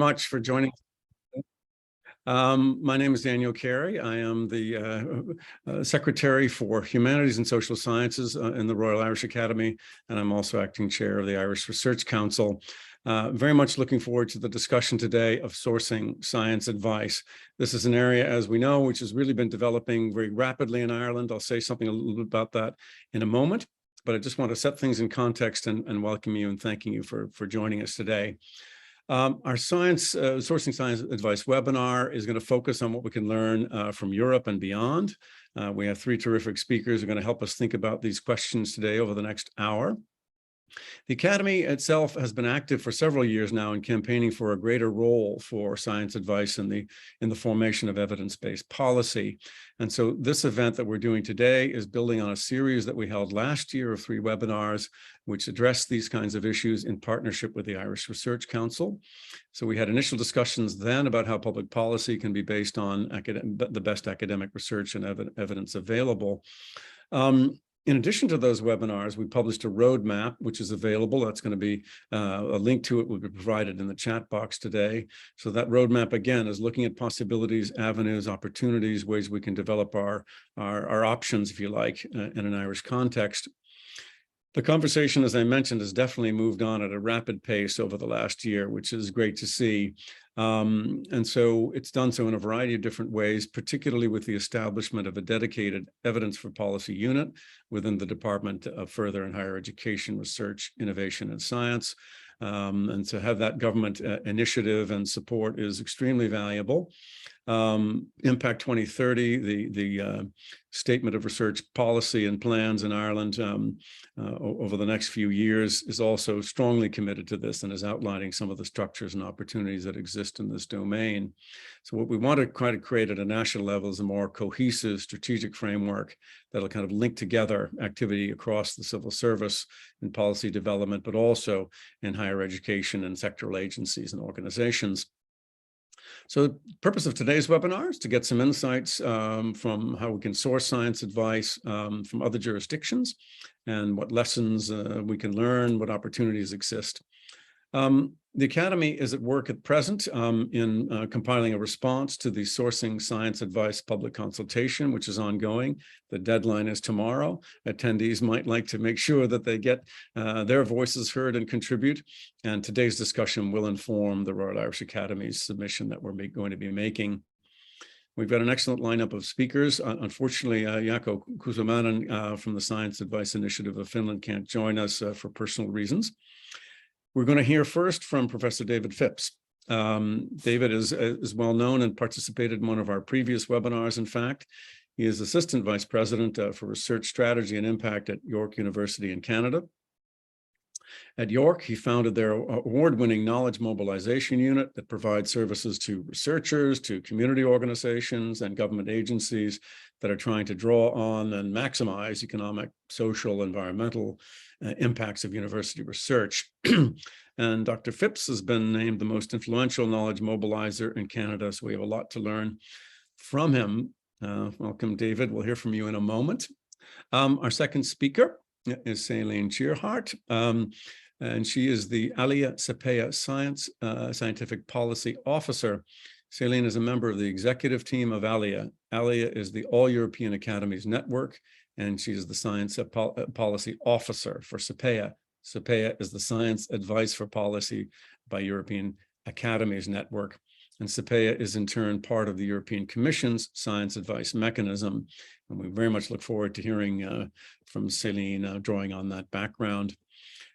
Much for joining. My name is Daniel Carey. I am the Secretary for Humanities and Social Sciences in the Royal Irish Academy, and I'm also acting chair of the Irish Research Council. Very much looking forward to the discussion today of sourcing science advice. This is an area, as we know, which has really been developing very rapidly in Ireland. I'll say something a little bit about that in a moment, but I just want to set things in context and welcome you and thanking you for joining us today. Our sourcing science advice webinar is going to focus on what we can learn from Europe and beyond. We have three terrific speakers who are going to help us think about these questions today over the next hour. The Academy itself has been active for several years now in campaigning for a greater role for science advice in the formation of evidence-based policy. And so this event that we're doing today is building on a series that we held last year of 3 webinars, which addressed these kinds of issues in partnership with the Irish Research Council. So we had initial discussions then about how public policy can be based on the best academic research and evidence available. In addition to those webinars, we published a roadmap, which is available. That's going to be a link to it will be provided in the chat box today. So that roadmap, again, is looking at possibilities, avenues, opportunities, ways we can develop our options, if you like, in an Irish context. The conversation, as I mentioned, has definitely moved on at a rapid pace over the last year, which is great to see. And so it's done so in a variety of different ways, particularly with the establishment of a dedicated evidence for policy unit within the Department of Further and Higher Education, Research, Innovation, and Science. And to have that government initiative and support is extremely valuable. Impact 2030, the statement of research policy and plans in Ireland over the next few years is also strongly committed to this and is outlining some of the structures and opportunities that exist in this domain. So what we want to try to create at a national level is a more cohesive strategic framework that'll kind of link together activity across the civil service and policy development, but also in higher education and sectoral agencies and organizations. So the purpose of today's webinar is to get some insights from how we can source science advice from other jurisdictions and what lessons we can learn, what opportunities exist. The Academy is at work at present in compiling a response to the Sourcing Science Advice public consultation, which is ongoing. The deadline is tomorrow. Attendees might like to make sure that they get their voices heard and contribute. And today's discussion will inform the Royal Irish Academy's submission that we're going to be making. We've got an excellent lineup of speakers. Unfortunately, Jaakko Kuusamainen from the Science Advice Initiative of Finland can't join us for personal reasons. We're going to hear first from Professor David Phipps. David is well known and participated in one of our previous webinars, in fact. He is Assistant Vice President for Research Strategy and Impact at York University in Canada. At York, he founded their award-winning knowledge mobilization unit that provides services to researchers, to community organizations, and government agencies that are trying to draw on and maximize economic, social, environmental impacts of university research. And Dr. Phipps has been named the most influential knowledge mobilizer in Canada, so we have a lot to learn from him. Welcome, David. We'll hear from you in a moment. Our second speaker is Céline Cheerhart, and she is the Alia Sepea Scientific Policy Officer. Céline is a member of the executive team of Alia. Alia is the All-European Academies Network, and she is the Science Policy Officer for Sepea. Sepea is the Science Advice for Policy by European Academies Network. And Sepea is in turn part of the European Commission's Science Advice Mechanism. And we very much look forward to hearing from Céline drawing on that background.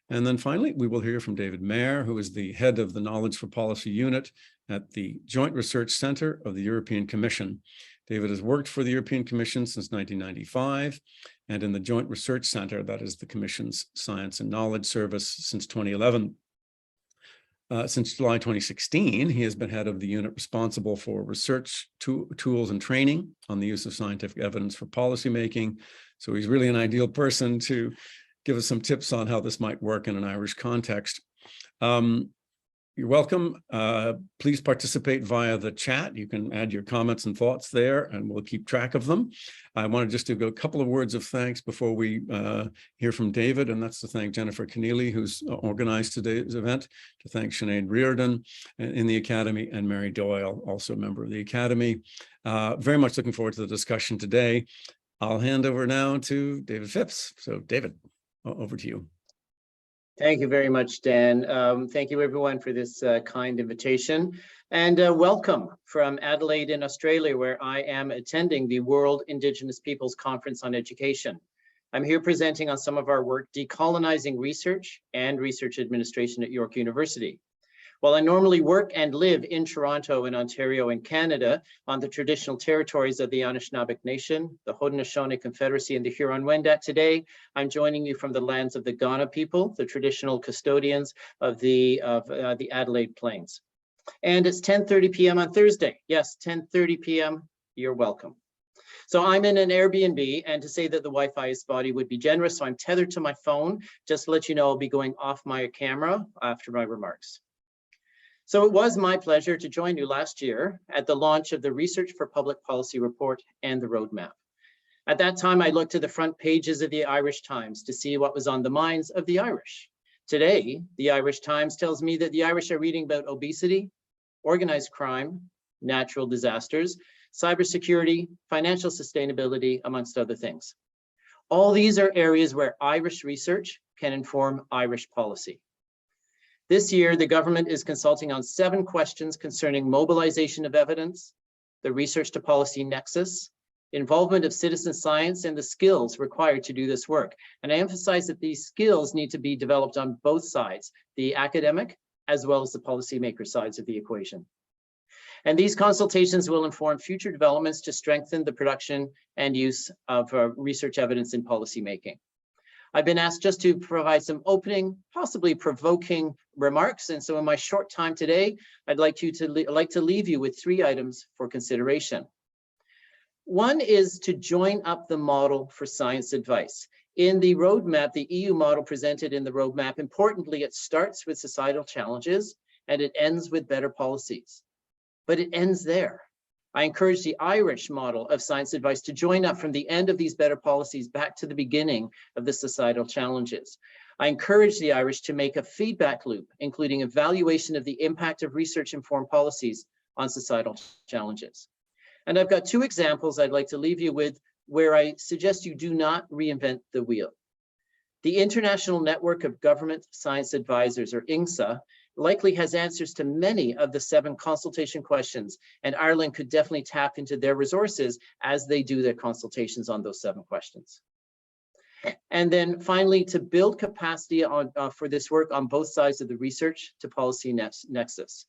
And then finally, we will hear from David Mayer, who is the head of the Knowledge for Policy Unit at the Joint Research Center of the European Commission. David has worked for the European Commission since 1995, and in the Joint Research Center, that is the Commission's Science and Knowledge Service, since 2011. Since July 2016, he has been head of the unit responsible for research tools and training on the use of scientific evidence for policymaking. So he's really an ideal person to give us some tips on how this might work in an Irish context. You're welcome. Please participate via the chat. You can add your comments and thoughts there, and we'll keep track of them. I wanted just to go a couple of words of thanks before we hear from David, and that's to thank Jennifer Keneally, who's organized today's event, to thank Sinead Reardon in the Academy, and Mary Doyle, also a member of the Academy. Very much looking forward to the discussion today. I'll hand over now to David Phipps. So David, over to you. Thank you very much, Dan. Thank you everyone for this kind invitation, and welcome from Adelaide in Australia, where I am attending the World Indigenous Peoples Conference on Education. I'm here presenting on some of our work decolonizing research and research administration at York University. While I normally work and live in Toronto in Ontario in Canada on the traditional territories of the Anishinaabe Nation, the Haudenosaunee Confederacy, and the Huron-Wendat, today I'm joining you from the lands of the Kaurna people, the traditional custodians of the Adelaide Plains. And it's 10:30 p.m. on Thursday. Yes, 10:30 p.m. You're welcome. So I'm in an Airbnb, and to say that the Wi-Fi is spotty would be generous, so I'm tethered to my phone. Just to let you know, I'll be going off my camera after my remarks. So it was my pleasure to join you last year at the launch of the Research for Public Policy Report and the Roadmap. At that time, I looked to the front pages of the Irish Times to see what was on the minds of the Irish. Today, the Irish Times tells me that the Irish are reading about obesity, organized crime, natural disasters, cybersecurity, financial sustainability, amongst other things. All these are areas where Irish research can inform Irish policy. This year, the government is consulting on 7 questions concerning mobilization of evidence, the research to policy nexus, involvement of citizen science, and the skills required to do this work. And I emphasize that these skills need to be developed on both sides, the academic as well as the policymaker sides of the equation. And these consultations will inform future developments to strengthen the production and use of research evidence in policymaking. I've been asked just to provide some opening, possibly provoking remarks. And so in my short time today, I'd like to leave you with 3 items for consideration. One is to join up the model for science advice. In the roadmap, the EU model presented in the roadmap, importantly, it starts with societal challenges and it ends with better policies. But it ends there. I encourage the Irish model of science advice to join up from the end of these better policies back to the beginning of the societal challenges. I encourage the Irish to make a feedback loop, including evaluation of the impact of research-informed policies on societal challenges. And I've got 2 examples I'd like to leave you with where I suggest you do not reinvent the wheel. The International Network of Government Science Advisors, or INGSA, likely has answers to many of the 7 consultation questions, and Ireland could definitely tap into their resources as they do their consultations on those 7 questions. And then finally, to build capacity for this work on both sides of the research to policy nexus.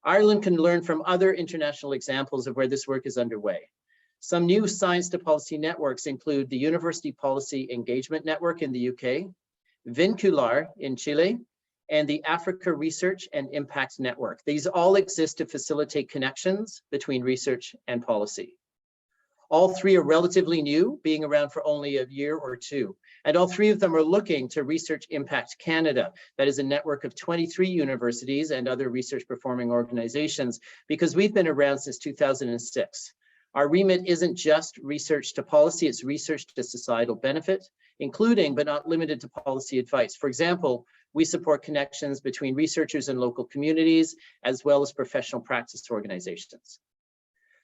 Ireland can learn from other international examples of where this work is underway. Some new science to policy networks include the University Policy Engagement Network in the UK, Vincular in Chile, and the Africa Research and Impact Network. These all exist to facilitate connections between research and policy. All 3 are relatively new, being around for only a year or 2. And all 3 of them are looking to Research Impact Canada, that is a network of 23 universities and other research performing organizations, because we've been around since 2006. Our remit isn't just research to policy, it's research to societal benefit, including but not limited to policy advice. For example, we support connections between researchers and local communities, as well as professional practice organizations.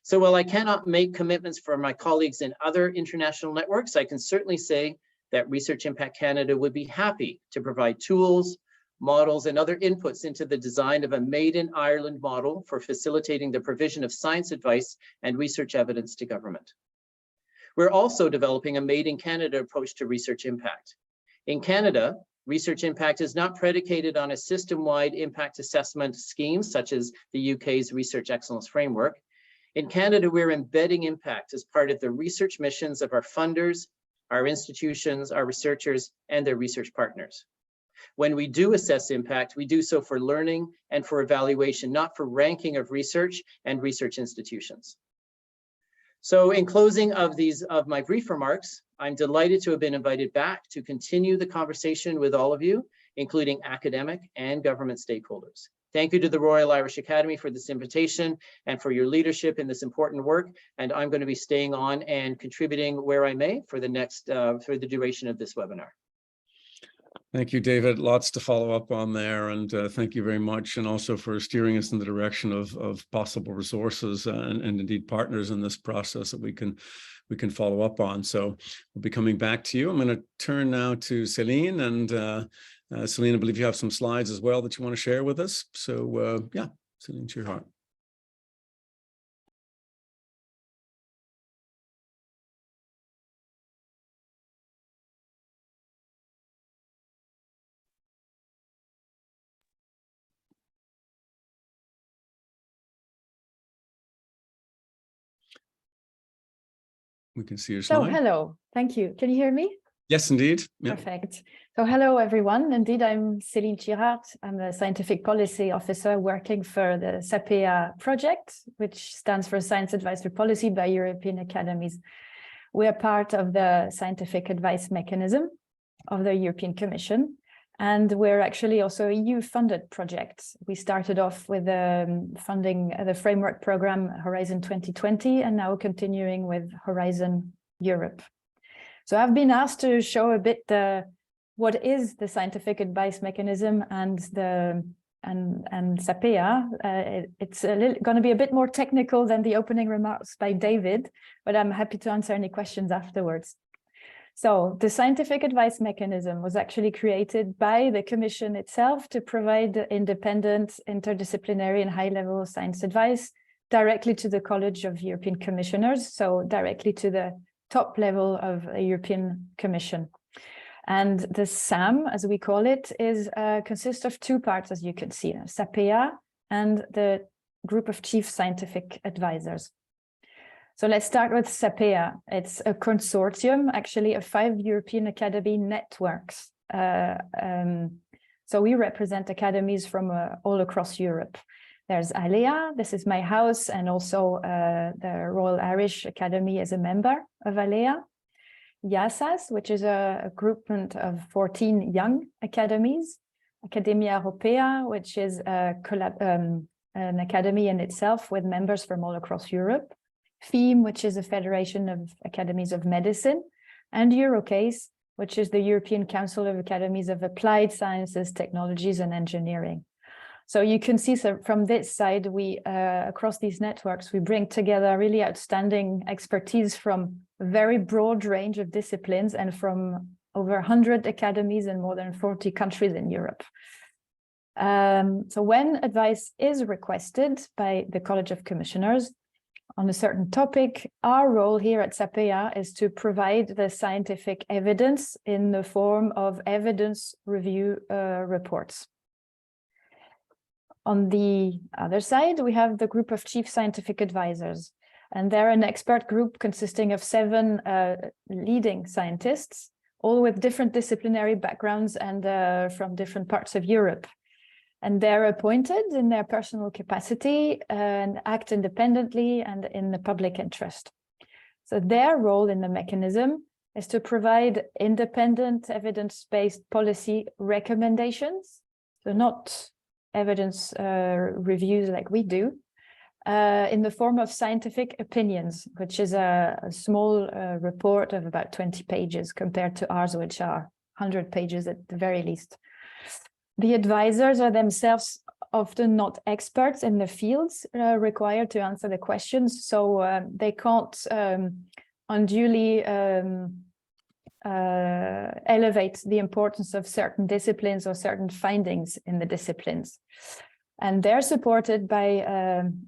So while I cannot make commitments for my colleagues in other international networks, I can certainly say that Research Impact Canada would be happy to provide tools, models, and other inputs into the design of a Made in Ireland model for facilitating the provision of science advice and research evidence to government. We're also developing a Made in Canada approach to research impact. In Canada, research impact is not predicated on a system-wide impact assessment scheme, such as the UK's Research Excellence Framework. In Canada, we're embedding impact as part of the research missions of our funders, our institutions, our researchers, and their research partners. When we do assess impact, we do so for learning and for evaluation, not for ranking of research and research institutions. So in closing of my brief remarks, I'm delighted to have been invited back to continue the conversation with all of you, including academic and government stakeholders. Thank you to the Royal Irish Academy for this invitation and for your leadership in this important work. And I'm going to be staying on and contributing where I may for the next, for the duration of this webinar. Thank you, David. Lots to follow up on there, and thank you very much, and also for steering us in the direction of possible resources and indeed partners in this process that we can follow up on. So we'll be coming back to you. I'm going to turn now to Celine, and Celine, I believe you have some slides as well that you want to share with us. So yeah, Celine, to your heart. We can see your slide. So hello, thank you. Can you hear me? Yes, indeed. Yep. Perfect. So hello, everyone. Indeed, I'm Céline Chirard. I'm a scientific policy officer working for the SAPEA project, which stands for Science Advisory Policy by European Academies. We are part of the scientific advice mechanism of the European Commission, and we're actually also a EU-funded project. We started off with funding the framework program Horizon 2020, and now continuing with Horizon Europe. So I've been asked to show a bit what is the scientific advice mechanism and SAPEA. It's going to be a bit more technical than the opening remarks by David, but I'm happy to answer any questions afterwards. So the scientific advice mechanism was actually created by the Commission itself to provide independent, interdisciplinary and high-level science advice directly to the College of European Commissioners, so directly to the top level of the European Commission. And the SAM, as we call it, consists of two parts, as you can see, SAPEA and the group of chief scientific advisors. So let's start with SAPEA. It's a consortium, actually, of 5 European Academy networks. So we represent academies from all across Europe. There's ALEA, this is my house, and also the Royal Irish Academy is a member of ALEA. IASAS, which is a groupment of 14 young academies. Academia Europea, which is an academy in itself with members from all across Europe. FEAM, which is a federation of academies of medicine. And EuroCase, which is the European Council of Academies of Applied Sciences, Technologies and Engineering. So you can see from this side, we across these networks, we bring together really outstanding expertise from a very broad range of disciplines and from over 100 academies in more than 40 countries in Europe. So when advice is requested by the College of Commissioners on a certain topic, our role here at SAPEA is to provide the scientific evidence in the form of evidence review reports. On the other side, we have the group of chief scientific advisors, and they're an expert group consisting of 7 leading scientists, all with different disciplinary backgrounds and from different parts of Europe. And they're appointed in their personal capacity and act independently and in the public interest. So their role in the mechanism is to provide independent evidence-based policy recommendations, so not evidence reviews like we do, in the form of scientific opinions, which is a small report of about 20 pages compared to ours, which are 100 pages at the very least. The advisors are themselves often not experts in the fields required to answer the questions, so they can't unduly elevate the importance of certain disciplines or certain findings in the disciplines. And they're supported by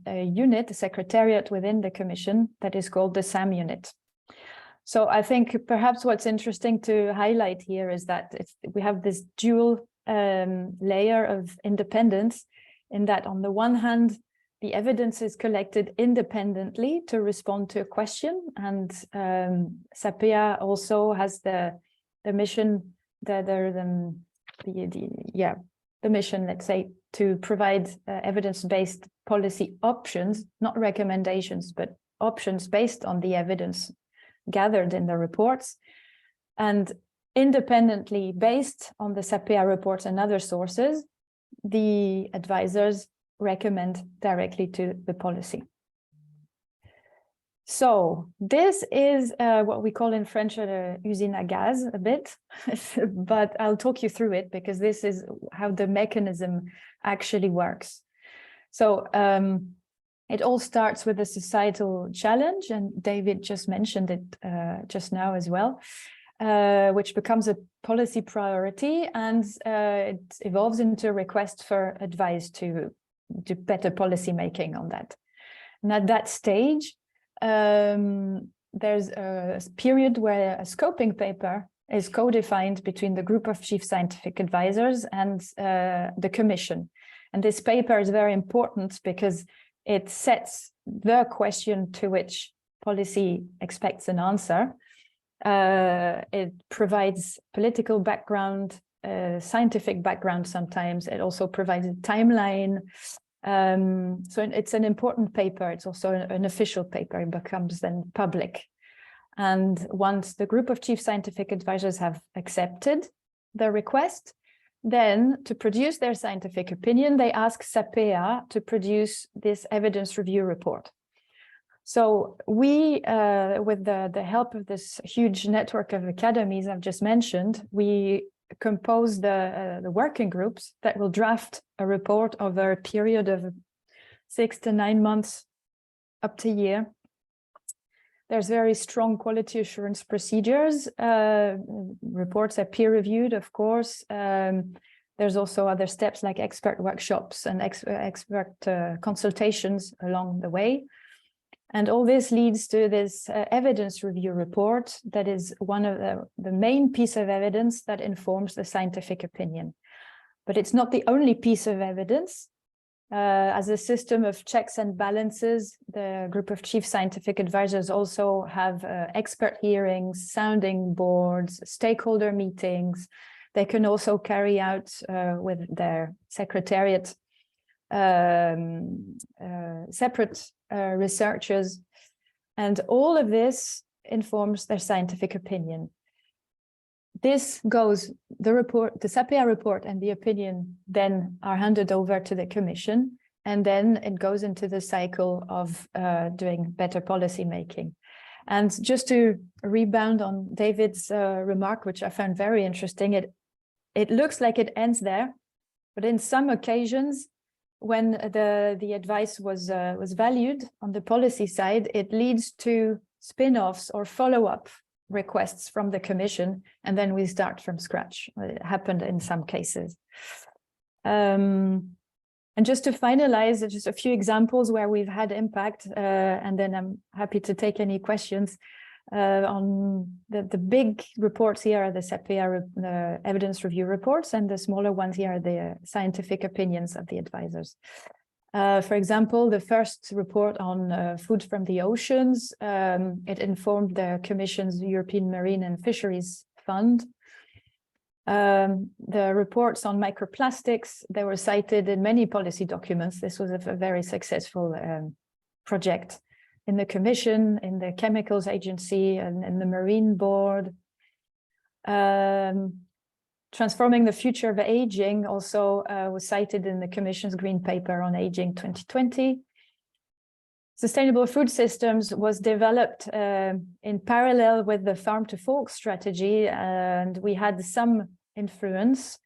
a unit, a secretariat within the Commission that is called the SAM unit. So I think perhaps what's interesting to highlight here is that we have this dual layer of independence, in that on the one hand, the evidence is collected independently to respond to a question, and SAPEA also has the mission, the mission, let's say, to provide evidence-based policy options, not recommendations, but options based on the evidence gathered in the reports, and independently based on the SAPEA reports and other sources. the advisors recommend directly to the policy. So this is what we call in French usine à gaz a bit, but I'll talk you through it because this is how the mechanism actually works. So it all starts with a societal challenge, and David just mentioned it just now as well, which becomes a policy priority, and it evolves into a request for advice to do better policy making on that. And at that stage, there's a period where a scoping paper is co-defined between the group of chief scientific advisors and the commission. And this paper is very important because it sets the question to which policy expects an answer. It provides political background, scientific background sometimes. It also provides a timeline. So it's an important paper. It's also an official paper. It becomes then public. And once the group of chief scientific advisors have accepted the request, then to produce their scientific opinion, they ask SAPEA to produce this evidence review report. So we, with the help of this huge network of academies I've just mentioned, we compose the working groups that will draft a report over a period of 6 to 9 months up to a year. There's very strong quality assurance procedures. Reports are peer reviewed, of course. There's also other steps like expert workshops and expert consultations along the way. And all this leads to this evidence review report that is one of the main piece of evidence that informs the scientific opinion. But it's not the only piece of evidence. As a system of checks and balances, the group of chief scientific advisors also have expert hearings, sounding boards, stakeholder meetings. They can also carry out with their secretariat separate researchers, and all of this informs their scientific opinion. This goes, the report, the SAPEA report and the opinion then are handed over to the commission, and then it goes into the cycle of doing better policy making. And just to rebound on David's remark, which I found very interesting, it looks like it ends there, but in some occasions, when the advice was valued on the policy side, it leads to spin-offs or follow-up requests from the commission, and then we start from scratch. It happened in some cases. And just to finalize, just a few examples where we've had impact, and then I'm happy to take any questions. On the big reports here are the SAPEA evidence review reports, and the smaller ones here are the scientific opinions of the advisors. For example, the first report on food from the oceans, it informed the Commission's European Marine and Fisheries Fund. The reports on microplastics, they were cited in many policy documents. This was a very successful project in the Commission, in the Chemicals Agency, and in the Marine Board. Transforming the Future of Aging also was cited in the Commission's Green Paper on Aging 2020. Sustainable food systems was developed in parallel with the farm to fork strategy, and we had some influence.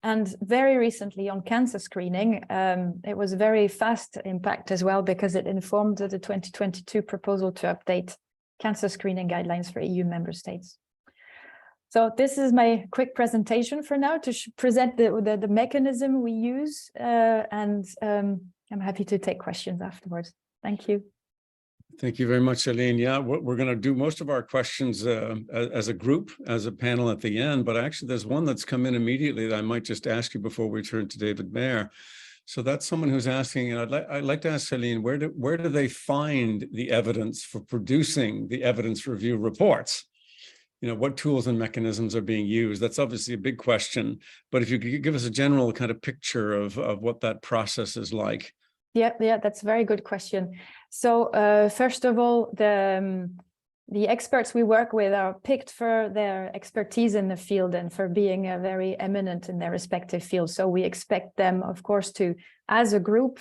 And very recently on cancer screening, it was a very fast impact as well, because it informed the 2022 proposal to update cancer screening guidelines for EU member states. So this is my quick presentation for now to present the mechanism we use, and I'm happy to take questions afterwards. Thank you. Thank you very much, Aline. Yeah, we're going to do most of our questions as a group, as a panel at the end, but actually there's one that's come in immediately that I might just ask you before we turn to David Mayer. So that's someone who's asking, and I'd like to ask Aline, where do they find the evidence for producing the evidence review reports? You know, what tools and mechanisms are being used? That's obviously a big question, but if you could give us a general kind of picture of what that process is like. Yeah, that's a very good question. So first of all, the experts we work with are picked for their expertise in the field and for being very eminent in their respective fields. So we expect them, of course, to, as a group,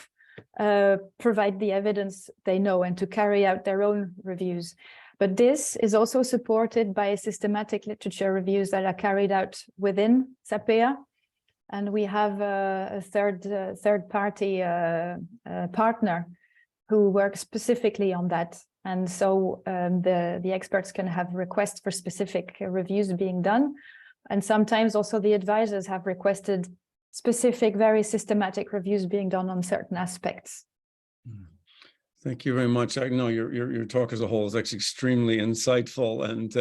provide the evidence they know and to carry out their own reviews. But this is also supported by systematic literature reviews that are carried out within SAPEA. And we have a third-party partner who works specifically on that. And so the experts can have requests for specific reviews being done. And sometimes also the advisors have requested specific, very systematic reviews being done on certain aspects. Thank you very much. I know your talk as a whole is actually extremely insightful and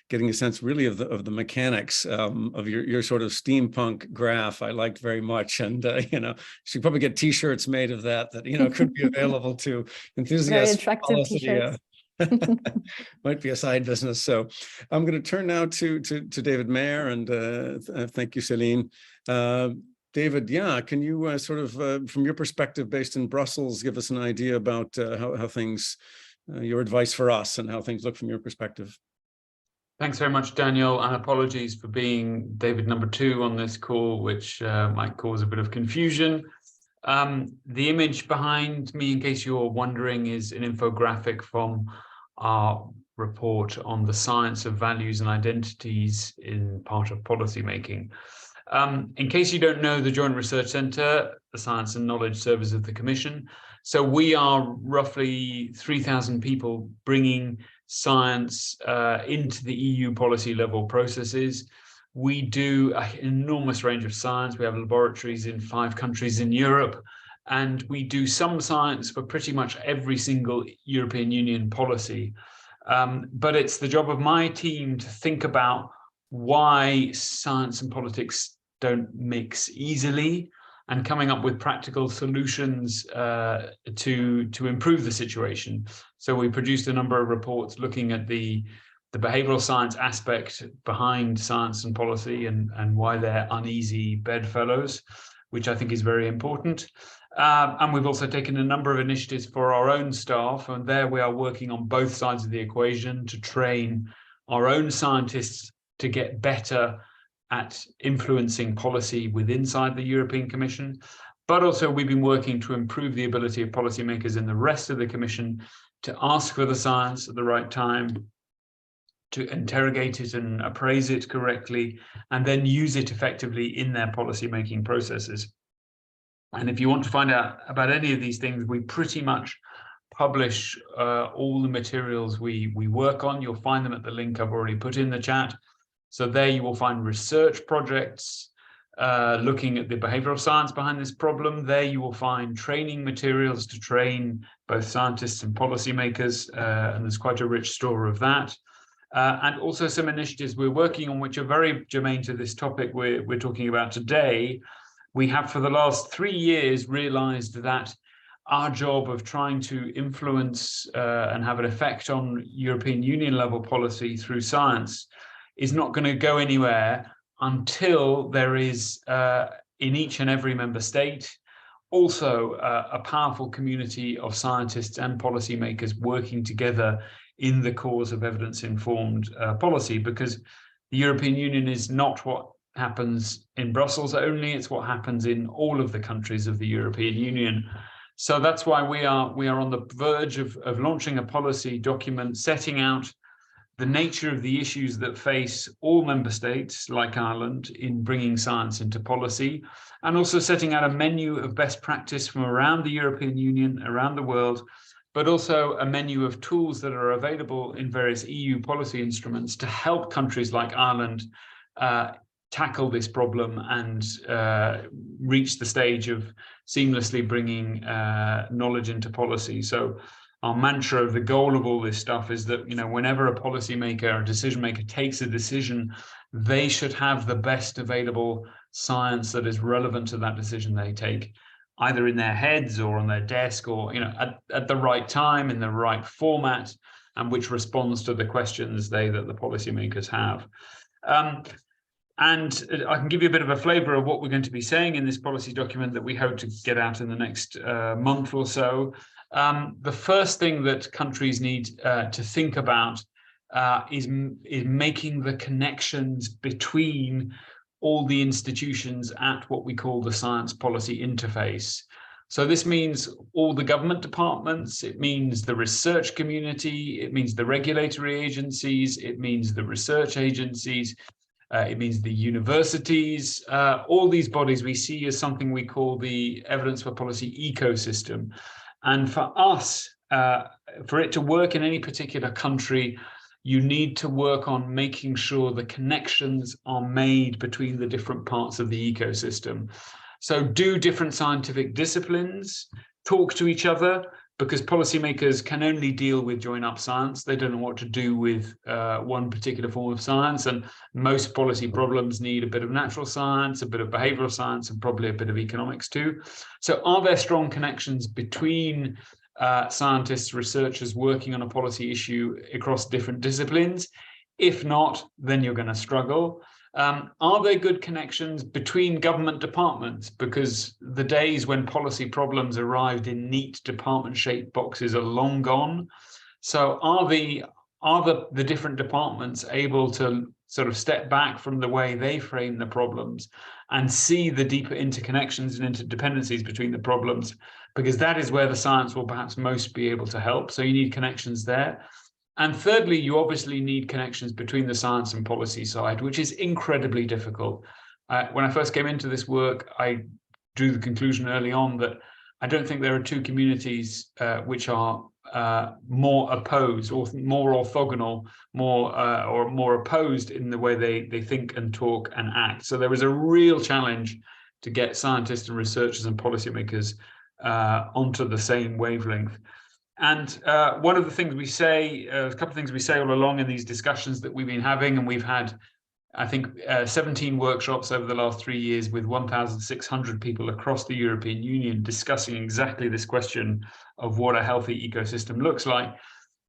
getting a sense really of the mechanics of your sort of steampunk graph. I liked very much, and you know, should probably get T-shirts made of that you know could be available to enthusiasts. Very attractive policy, T-shirts. Might be a side business. So I'm going to turn now to David Mayer, and thank you, Céline. David, yeah, can you sort of, from your perspective based in Brussels, give us an idea about how things, your advice for us and how things look from your perspective? Thanks very much, Daniel, and apologies for being David number 2 on this call, which might cause a bit of confusion. The image behind me, in case you're wondering, is an infographic from our report on the science of values and identities in part of policymaking. In case you don't know, the Joint Research Centre, the Science and Knowledge Service of the Commission. So we are roughly 3,000 people bringing science into the EU policy level processes. We do an enormous range of science. We have laboratories in 5 countries in Europe, and we do some science for pretty much every single European Union policy. But it's the job of my team to think about why science and politics don't mix easily, and coming up with practical solutions to improve the situation. So we produced a number of reports looking at the behavioral science aspect behind science and policy and why they're uneasy bedfellows, which I think is very important. And we've also taken a number of initiatives for our own staff, and there we are working on both sides of the equation to train our own scientists to get better at influencing policy inside the European Commission. But also we've been working to improve the ability of policymakers in the rest of the Commission to ask for the science at the right time, to interrogate it and appraise it correctly, and then use it effectively in their policymaking processes. And if you want to find out about any of these things, we pretty much publish all the materials we work on. You'll find them at the link I've already put in the chat. So there you will find research projects looking at the behavioral science behind this problem. There you will find training materials to train both scientists and policymakers, and there's quite a rich store of that. And also some initiatives we're working on which are very germane to this topic we're talking about today. We have for the last 3 years realized that our job of trying to influence and have an effect on European Union level policy through science is not going to go anywhere until there is, in each and every member state, also a powerful community of scientists and policymakers working together in the cause of evidence-informed policy, because the European Union is not what happens in Brussels only, it's what happens in all of the countries of the European Union. So that's why we are on the verge of launching a policy document setting out the nature of the issues that face all member states like Ireland in bringing science into policy, and also setting out a menu of best practice from around the European Union, around the world, but also a menu of tools that are available in various EU policy instruments to help countries like Ireland tackle this problem and reach the stage of seamlessly bringing knowledge into policy. So our mantra of the goal of all this stuff is that, you know, whenever a policymaker or decision maker takes a decision, they should have the best available science that is relevant to that decision they take, either in their heads or on their desk, or, you know, at the right time, in the right format, and which responds to the questions that the policymakers have. And I can give you a bit of a flavor of what we're going to be saying in this policy document that we hope to get out in the next month or so. The first thing that countries need to think about is making the connections between all the institutions at what we call the science policy interface. So this means all the government departments, it means the research community, it means the regulatory agencies, it means the research agencies, it means the universities, all these bodies we see as something we call the evidence for policy ecosystem. And for us, for it to work in any particular country, you need to work on making sure the connections are made between the different parts of the ecosystem. So do different scientific disciplines talk to each other? Because policymakers can only deal with join-up science. They don't know what to do with one particular form of science. And most policy problems need a bit of natural science, a bit of behavioral science, and probably a bit of economics too. So are there strong connections between scientists, researchers working on a policy issue across different disciplines? If not, then you're going to struggle. Are there good connections between government departments? Because the days when policy problems arrived in neat department-shaped boxes are long gone. So are the different departments able to sort of step back from the way they frame the problems and see the deeper interconnections and interdependencies between the problems? Because that is where the science will perhaps most be able to help. So you need connections there. And thirdly, you obviously need connections between the science and policy side, which is incredibly difficult. When I first came into this work, I drew the conclusion early on that I don't think there are two communities which are more opposed or more orthogonal, more opposed in the way they think and talk and act. So there is a real challenge to get scientists and researchers and policymakers onto the same wavelength. And one of the things we say, a couple of things we say all along in these discussions that we've been having, and we've had, I think, 17 workshops over the last 3 years with 1,600 people across the European Union discussing exactly this question of what a healthy ecosystem looks like.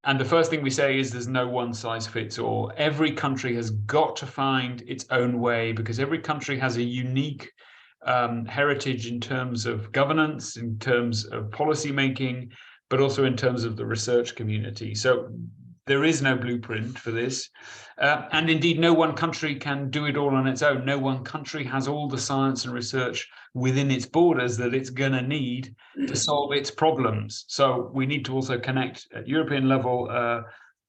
And the first thing we say is there's no one size fits all. Every country has got to find its own way, because every country has a unique heritage in terms of governance, in terms of policy making, but also in terms of the research community. So there is no blueprint for this. And indeed, no one country can do it all on its own. No one country has all the science and research within its borders that it's going to need to solve its problems. So we need to also connect at European level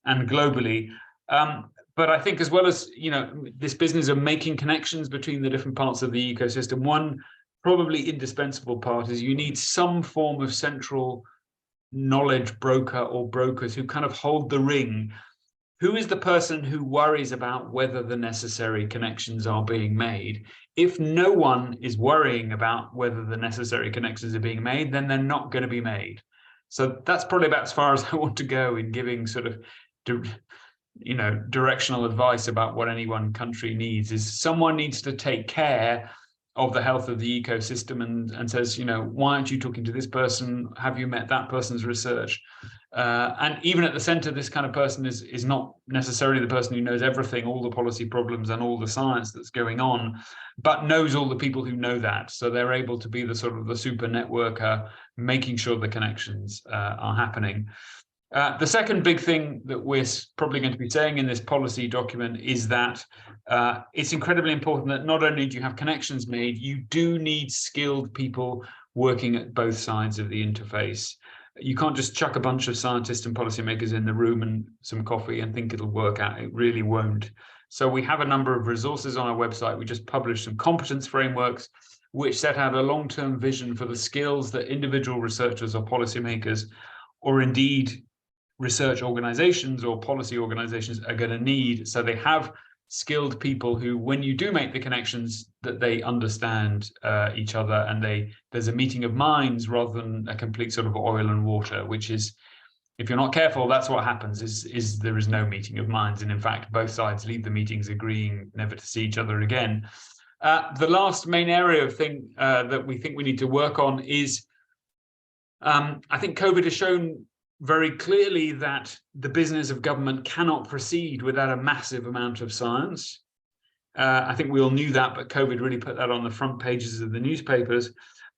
and globally. But I think, as well as, you know, this business of making connections between the different parts of the ecosystem, one probably indispensable part is you need some form of central knowledge broker or brokers who kind of hold the ring. Who is the person who worries about whether the necessary connections are being made? If no one is worrying about whether the necessary connections are being made, then they're not going to be made. So that's probably about as far as I want to go in giving sort of, you know, directional advice about what any one country needs. Is someone needs to take care of the health of the ecosystem and says, you know, why aren't you talking to this person? Have you met that person's research? And even at the center, this kind of person is not necessarily the person who knows everything, all the policy problems and all the science that's going on, but knows all the people who know that. So they're able to be the sort of the super networker, making sure the connections are happening. The second big thing that we're probably going to be saying in this policy document is that it's incredibly important that not only do you have connections made, you do need skilled people working at both sides of the interface. You can't just chuck a bunch of scientists and policymakers in the room and some coffee and think it'll work out. It really won't. So we have a number of resources on our website. We just published some competence frameworks, which set out a long-term vision for the skills that individual researchers or policymakers, or indeed research organizations or policy organizations, are going to need. So they have skilled people who, when you do make the connections, that they understand each other, and there's a meeting of minds rather than a complete sort of oil and water, which is, if you're not careful, that's what happens, is there is no meeting of minds. And in fact, both sides leave the meetings agreeing never to see each other again. The last main area of thing that we think we need to work on is, I think COVID has shown very clearly that the business of government cannot proceed without a massive amount of science. I think we all knew that, but COVID really put that on the front pages of the newspapers.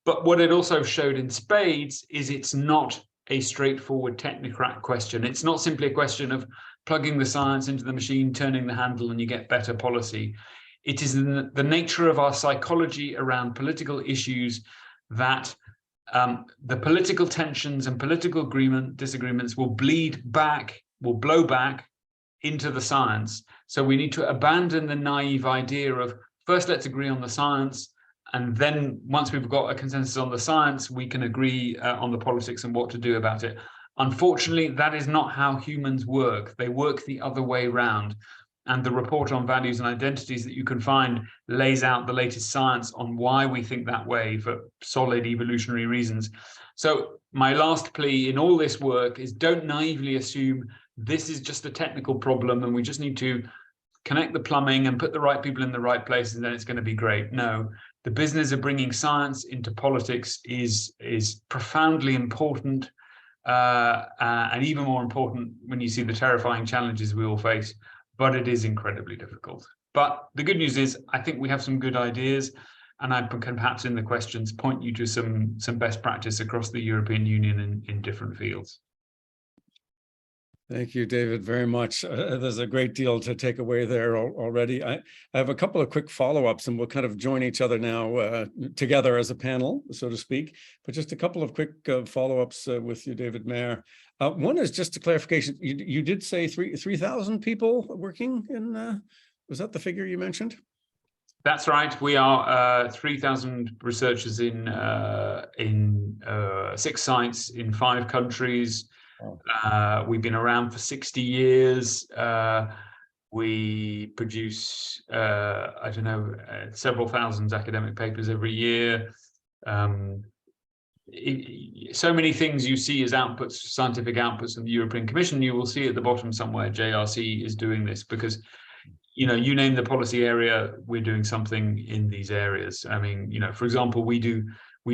But what it also showed in spades is it's not a straightforward technocrat question. It's not simply a question of plugging the science into the machine, turning the handle, and you get better policy. It is in the nature of our psychology around political issues that the political tensions and political disagreements will blow back into the science. So we need to abandon the naive idea of first let's agree on the science, and then once we've got a consensus on the science, we can agree on the politics and what to do about it. Unfortunately, that is not how humans work. They work the other way round. And the report on values and identities that you can find lays out the latest science on why we think that way for solid evolutionary reasons. So my last plea in all this work is don't naively assume this is just a technical problem and we just need to connect the plumbing and put the right people in the right places and then it's going to be great. No, the business of bringing science into politics is profoundly important, and even more important when you see the terrifying challenges we all face. But it is incredibly difficult. But the good news is, I think we have some good ideas, and I can perhaps in the questions point you to some best practice across the European Union in different fields. Thank you, David, very much. There's a great deal to take away there already. I have a couple of quick follow-ups, and we'll kind of join each other now together as a panel, so to speak. But just a couple of quick follow-ups with you, David Mayer. One is just a clarification. You did say 3,000 people working in, was that the figure you mentioned? That's right. We are 3,000 researchers in 6 sites in 5 countries. We've been around for 60 years. We produce, I don't know, several thousand academic papers every year. So many things you see as outputs, scientific outputs from the European Commission, you will see at the bottom somewhere JRC is doing this because, you know, you name the policy area, we're doing something in these areas. I mean, you know, for example, we do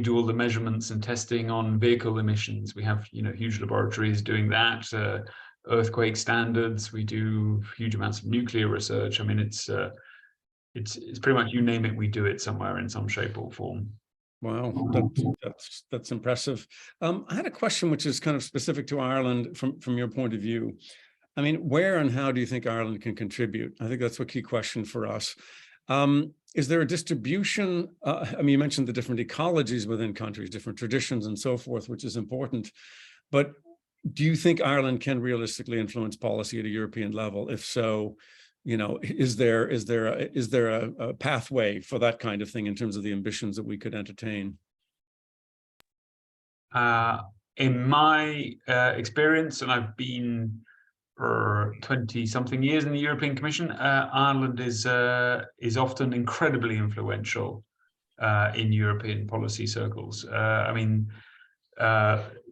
all the measurements and testing on vehicle emissions. We have, you know, huge laboratories doing that, earthquake standards. We do huge amounts of nuclear research. I mean, it's pretty much you name it, we do it somewhere in some shape or form. Wow, that's impressive. I had a question which is kind of specific to Ireland from your point of view. I mean, where and how do you think Ireland can contribute? I think that's a key question for us. Is there a distribution? I mean, you mentioned the different ecologies within countries, different traditions and so forth, which is important. But do you think Ireland can realistically influence policy at a European level? If so, you know, is there a pathway for that kind of thing in terms of the ambitions that we could entertain? In my experience, and I've been for 20-something years in the European Commission, Ireland is often incredibly influential in European policy circles. I mean,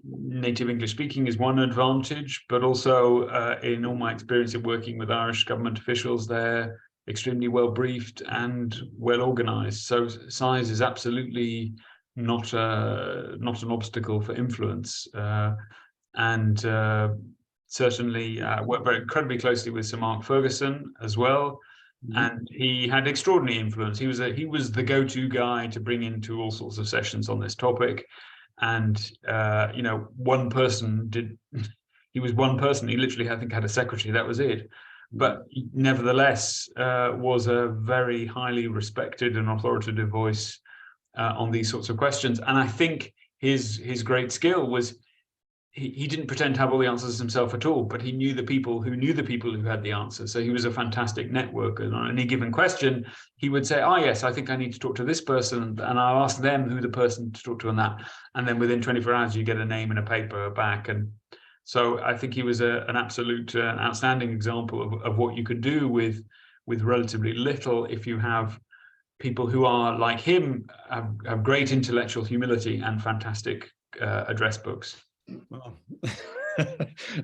native English speaking is one advantage, but also in all my experience of working with Irish government officials, they're extremely well briefed and well organized. So size is absolutely not an obstacle for influence. Certainly worked very incredibly closely with Sir Mark Ferguson as well. And he had extraordinary influence. He was the go-to guy to bring into all sorts of sessions on this topic. And you know, one person he was one person. He literally, I think, had a secretary. That was it. But nevertheless, was a very highly respected and authoritative voice on these sorts of questions. And I think his great skill was he didn't pretend to have all the answers himself at all, but he knew the people who knew the people who had the answers. So he was a fantastic networker. And on any given question, he would say, "Oh yes, I think I need to talk to this person," and I'll ask them who the person to talk to on that. And then within 24 hours, you get a name and a paper back. And so I think he was an absolute outstanding example of what you could do with relatively little if you have people who are like him, have great intellectual humility and fantastic address books. Well,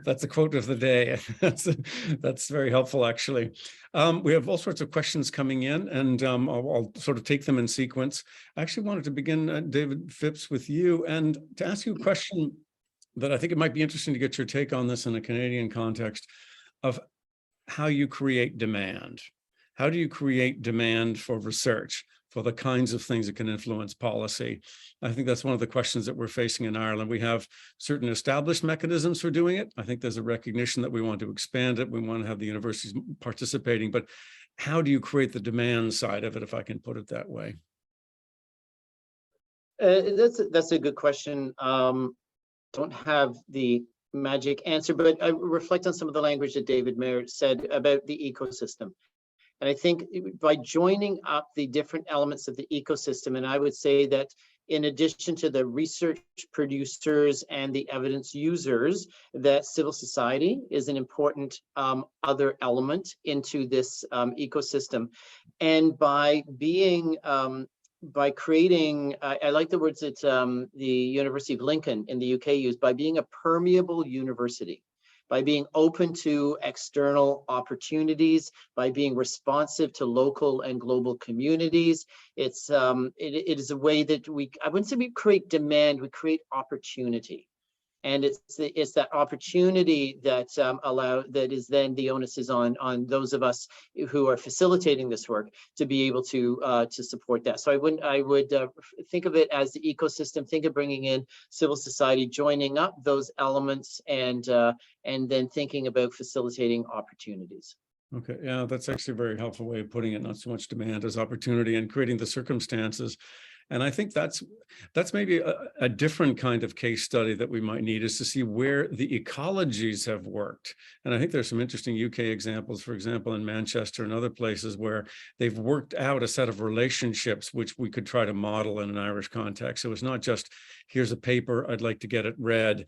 that's a quote of the day. That's very helpful, actually. We have all sorts of questions coming in, and I'll sort of take them in sequence. I actually wanted to begin, David Phipps, with you, and to ask you a question that I think it might be interesting to get your take on this in a Canadian context of how you create demand. How do you create demand for research for the kinds of things that can influence policy. I think that's one of the questions that we're facing in Ireland. We have certain established mechanisms for doing it. I think there's a recognition that we want to expand it. We want to have the universities participating, but how do you create the demand side of it, if I can put it that way? That's a good question. Don't have the magic answer, but I reflect on some of the language that David Mayer said about the ecosystem. And I think by joining up the different elements of the ecosystem, and I would say that in addition to the research producers and the evidence users, that civil society is an important other element into this ecosystem. And by being by creating, I like the words that the University of Lincoln in the UK used, by being a permeable university, by being open to external opportunities, by being responsive to local and global communities. It is a way that I wouldn't say we create demand, we create opportunity. And it's that opportunity that that is then the onus is on those of us who are facilitating this work to be able to support that. So I would think of it as the ecosystem. Think of bringing in civil society, joining up those elements, and then thinking about facilitating opportunities. Okay, yeah, that's actually a very helpful way of putting it. Not so much demand as opportunity, and creating the circumstances. And I think that's maybe a different kind of case study that we might need, is to see where the ecologies have worked. And I think there's some interesting UK examples, for example, in Manchester and other places where they've worked out a set of relationships which we could try to model in an Irish context. So it's not just, here's a paper, I'd like to get it read.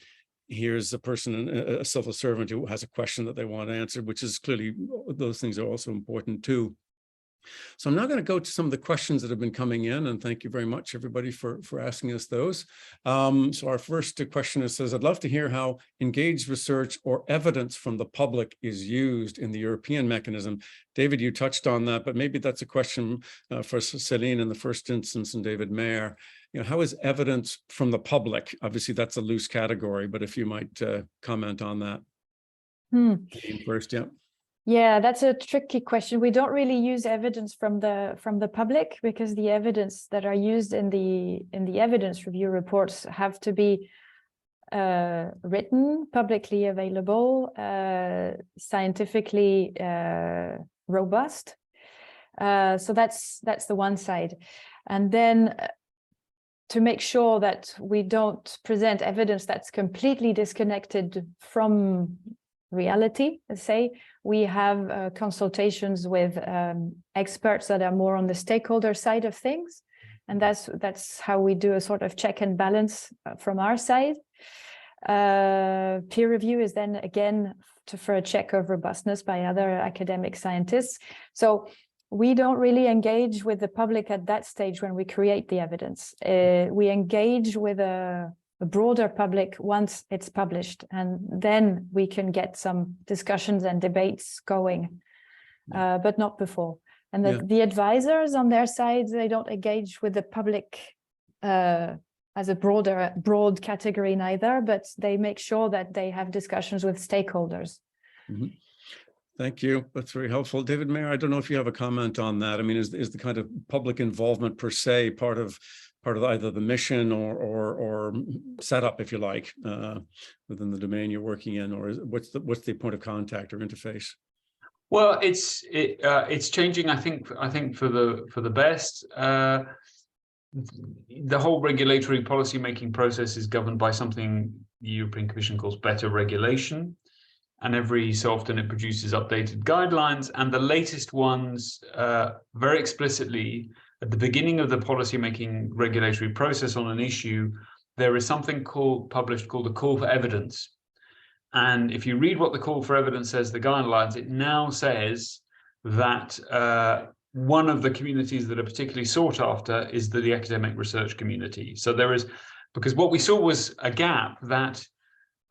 Here's a person, a civil servant who has a question that they want answered, which is clearly, those things are also important too. So I'm now going to go to some of the questions that have been coming in, and thank you very much, everybody, for asking us those. So our first question says, I'd love to hear how engaged research or evidence from the public is used in the European mechanism. David, you touched on that, but maybe that's a question for Céline in the first instance, and David Mayer. You know, how is evidence from the public? Obviously, that's a loose category, but if you might comment on that. First, yeah. Yeah, that's a tricky question. We don't really use evidence from the public, because the evidence that are used in the evidence review reports have to be written, publicly available, scientifically robust. So that's the one side. And then to make sure that we don't present evidence that's completely disconnected from reality, let's say, we have consultations with experts that are more on the stakeholder side of things, and that's how we do a sort of check and balance from our side. Peer review is then again for a check of robustness by other academic scientists. So we don't really engage with the public at that stage when we create the evidence. We engage with a broader public once it's published, and then we can get some discussions and debates going, but not before. And the advisors on their side, they don't engage with the public as a broad category neither, but they make sure that they have discussions with stakeholders. Mm-hmm. Thank you. That's very helpful. David Mayer, I don't know if you have a comment on that. I mean, is the kind of public involvement per se part of either the mission or setup, if you like, within the domain you're working in, or what's the point of contact or interface? Well, it's changing. I think for the best. The whole regulatory policy making process is governed by something the European Commission calls better regulation, and every so often it produces updated guidelines, and the latest ones very explicitly, at the beginning of the policymaking regulatory process on an issue, there is something published called a call for evidence. And if you read what the call for evidence says, the guidelines, it now says that one of the communities that are particularly sought after is the academic research community. So there is, because what we saw was a gap that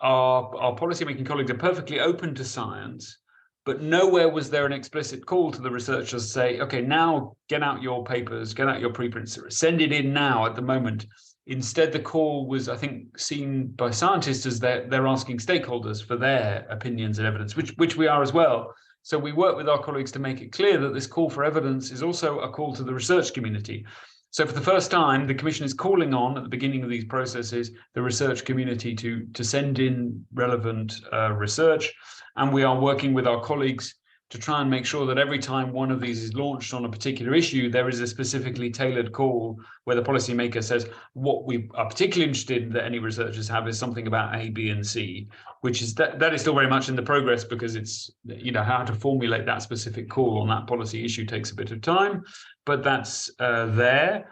our policymaking colleagues are perfectly open to science, but nowhere was there an explicit call to the researchers to say, okay, now get out your papers, get out your preprints, send it in now at the moment. Instead, the call was, I think, seen by scientists as they're asking stakeholders for their opinions and evidence, which we are as well. So we work with our colleagues to make it clear that this call for evidence is also a call to the research community. So for the first time, the Commission is calling on, at the beginning of these processes, the research community to send in relevant research. And we are working with our colleagues to try and make sure that every time one of these is launched on a particular issue, there is a specifically tailored call where the policymaker says, what we are particularly interested in that any researchers have is something about A, B, and C, which is that is still very much in the progress, because it's, you know, how to formulate that specific call on that policy issue takes a bit of time, but that's there.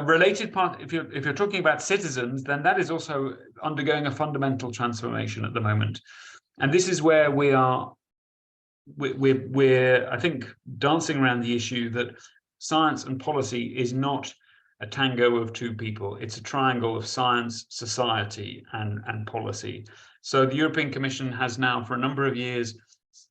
Related part, if you're talking about citizens, then that is also undergoing a fundamental transformation at the moment. And this is where we're I think dancing around the issue that science and policy is not a tango of two people. It's a triangle of science, society, and policy. So the European Commission has now, for a number of years,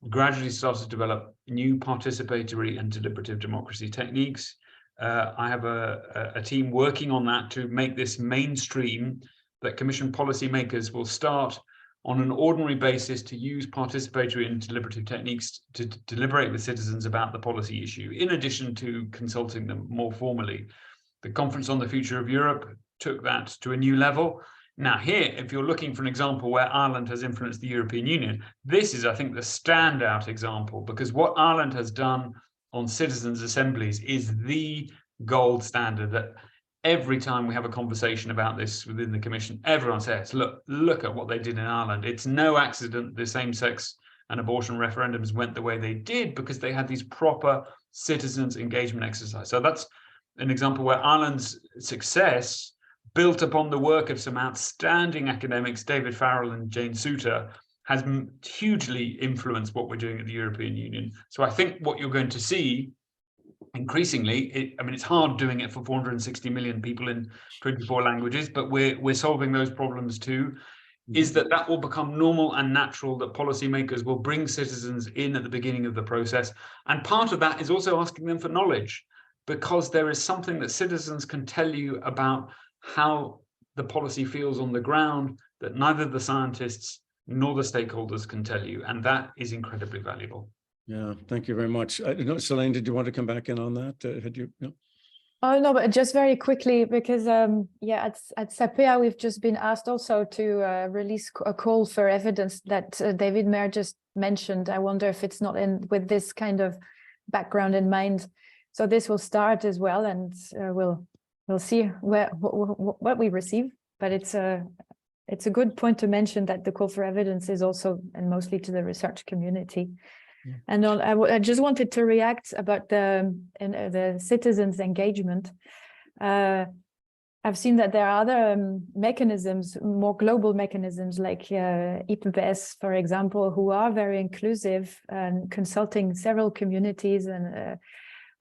gradually started to develop new participatory and deliberative democracy techniques. I have a team working on that to make this mainstream, that Commission policymakers will start on an ordinary basis to use participatory and deliberative techniques to deliberate with citizens about the policy issue, in addition to consulting them more formally. The Conference on the Future of Europe took that to a new level. Now here, if you're looking for an example where Ireland has influenced the European Union, this is, I think, the standout example, because what Ireland has done on citizens' assemblies is the gold standard, that every time we have a conversation about this within the Commission, everyone says, look at what they did in Ireland. It's no accident the same-sex and abortion referendums went the way they did, because they had these proper citizens' engagement exercise. So that's an example where Ireland's success built upon the work of some outstanding academics, David Farrell and Jane Souter, has hugely influenced what we're doing at the European Union. So I think what you're going to see increasingly, I mean, it's hard doing it for 460 million people in 24 languages, but we're solving those problems too, is that will become normal and natural, that policymakers will bring citizens in at the beginning of the process. And part of that is also asking them for knowledge, because there is something that citizens can tell you about how the policy feels on the ground that neither the scientists nor the stakeholders can tell you, and that is incredibly valuable. Yeah, thank you very much. I know, Selene, did you want to come back in on that? Had you? No? Oh, no, but just very quickly, because yeah, at SAPEA, we've just been asked also to release a call for evidence that David Mayer just mentioned. I wonder if it's not in with this kind of background in mind. So this will start as well, and we'll see what we receive. But it's a good point to mention that the call for evidence is also and mostly to the research community. Yeah. And I just wanted to react about the citizens' engagement. I've seen that there are other mechanisms, more global mechanisms like IPBES, for example, who are very inclusive and consulting several communities. And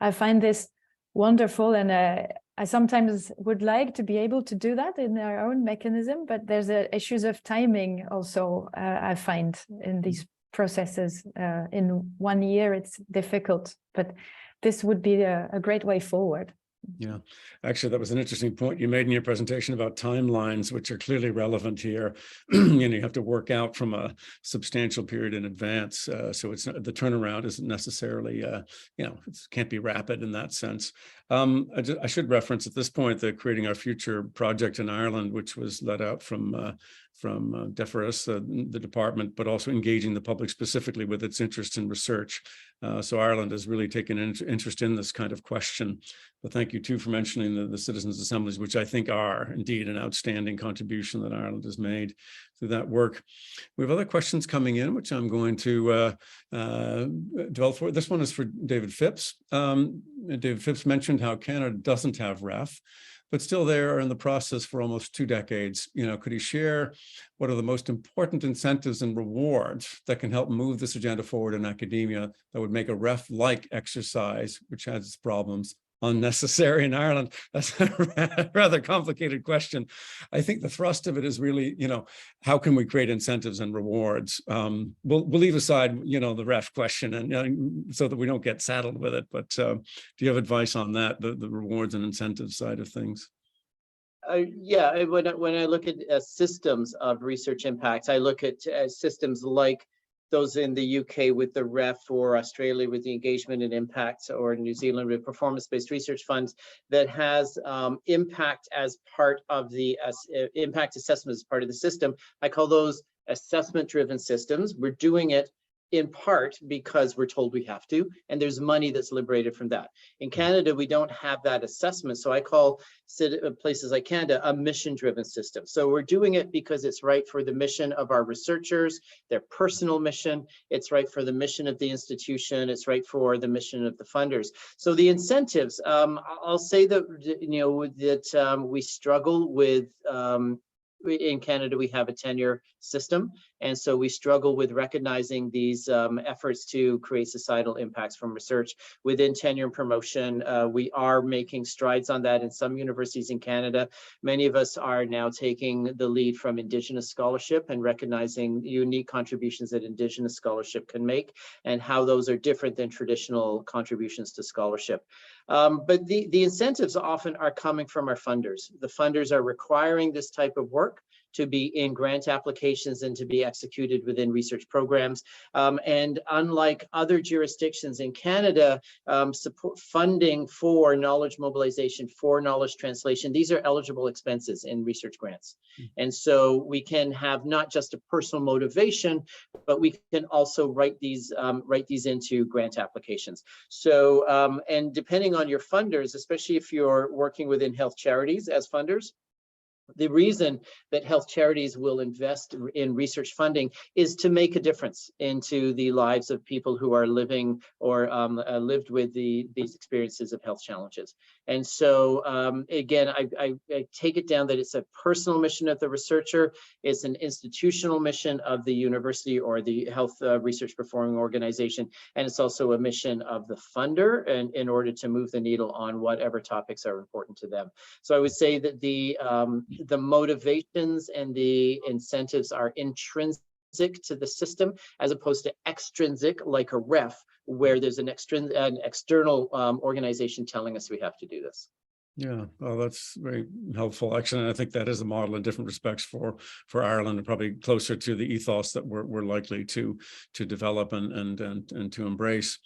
I find this wonderful. And I sometimes would like to be able to do that in our own mechanism, but there's issues of timing also, I find, in these processes. In 1 year, it's difficult, but this would be a great way forward. Yeah, actually, that was an interesting point you made in your presentation about timelines, which are clearly relevant here. You have to work out from a substantial period in advance. So it's the turnaround isn't necessarily, it can't be rapid in that sense. I should reference at this point the Creating Our Future project in Ireland, which was led out from DEFRAS, the department, but also engaging the public specifically with its interest in research. So Ireland has really taken an interest in this kind of question. But thank you too for mentioning the citizens' assemblies, which I think are indeed an outstanding contribution that Ireland has made through that work. We have other questions coming in, which I'm going to develop for. This one is for David Phipps. David Phipps mentioned how Canada doesn't have REF, but still they are in the process for almost 2 decades. Could he share what are the most important incentives and rewards that can help move this agenda forward in academia that would make a REF-like exercise, which has its problems, unnecessary in Ireland? That's a rather complicated question. I think the thrust of it is really, how can we create incentives and rewards? We'll leave aside, the REF question, and so that we don't get saddled with it. But do you have advice on that, the rewards and incentives side of things? Yeah, when I look at systems of research impacts, I look at systems like those in the UK with the REF, or Australia with the engagement and impact, or New Zealand with performance-based research funds that has impact as part of the impact assessment as part of the system. I call those assessment-driven systems. We're doing it in part because we're told we have to, and there's money that's liberated from that. In Canada, we don't have that assessment, so I call places like Canada a mission-driven system. So we're doing it because it's right for the mission of our researchers, their personal mission, it's right for the mission of the institution, it's right for the mission of the funders. So the incentives, I'll say that, you know, that we struggle with, in Canada, we have a tenure system, and so we struggle with recognizing these efforts to create societal impacts from research within tenure and promotion. We are making strides on that in some universities in Canada. Many of us are now taking the lead from Indigenous scholarship and recognizing unique contributions that Indigenous scholarship can make and how those are different than traditional contributions to scholarship. But the incentives often are coming from our funders. The funders are requiring this type of work to be in grant applications and to be executed within research programs. And unlike other jurisdictions in Canada, support funding for knowledge mobilization, for knowledge translation, these are eligible expenses in research grants. And so we can have not just a personal motivation, but we can also write these into grant applications. So, and depending on your funders, especially if you're working within health charities as funders, the reason that health charities will invest in research funding is to make a difference into the lives of people who are living or lived with these experiences of health challenges. And so again, I take it down that it's a personal mission of the researcher, it's an institutional mission of the university or the health research performing organization, and it's also a mission of the funder in order to move the needle on whatever topics are important to them. So I would say that the motivations and the incentives are intrinsic to the system as opposed to extrinsic, like a REF, where there's an external organization telling us we have to do this. Yeah, well, that's very helpful. Actually, I think that is a model in different respects for Ireland, and probably closer to the ethos that we're likely to develop and to embrace.